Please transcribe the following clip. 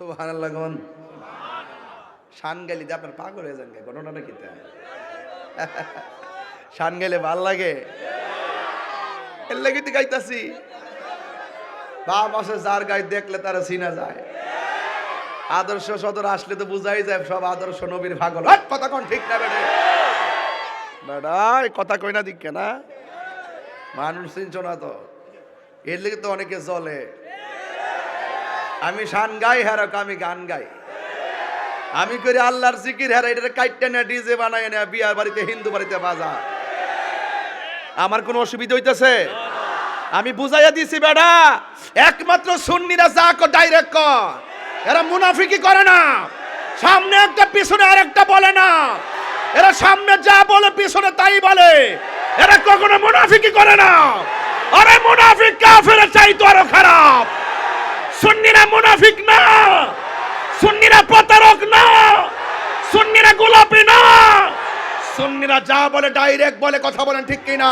সুবহানাল্লাহ কোন শান গাইলে যে আপনার পাগল হয়ে যান গে, ঘটনাটা কি? শান গাইলে ভাল লাগে, এর লাগে তো গাইতাছি। বাপ আছে যার গাই দেখলে তারা চিনা যায়। আদর্শ সদর আসলে তো বুঝাই যায় সব আদর্শ নবীর পাগল। কথা কোন ঠিক না বেটা? বেটা কথা কই না দিকে না, মানুষ চিনছ না তো, এর লেগে তো অনেকে চলে। আমি শান গাই, হেরক আমি গান গাই, আমি করি আল্লাহর জিকির, হেরা এটা কাইটটা না ডিজে বানায় না বিয়ার বাড়িতে হিন্দু বাড়িতে বাজা। আমার কোনো অসুবিধা হইতেছে? আমি বুঝাইয়া দিছি বেটা, একমাত্র সুন্নিরা যা কো ডাইরেক্ট কর, এরা মুনাফিকি করে না। সামনে একটা পিছনে আরেকটা বলে না, এরা সামনে যা বলে পিছনে তাই বলে, এরা কখনো মুনাফিকি করে না। আরে মুনাফিক কাফেরের চাইতো আরো খারাপ। সুন্নিরা মুনাফিক না, সুন্নিরা প্রতারক না, সুন্নিরা গোলাপি না, সুন্নিরা যা বলে ডাইরেক্ট বলে। কথা বলেন ঠিক কিনা?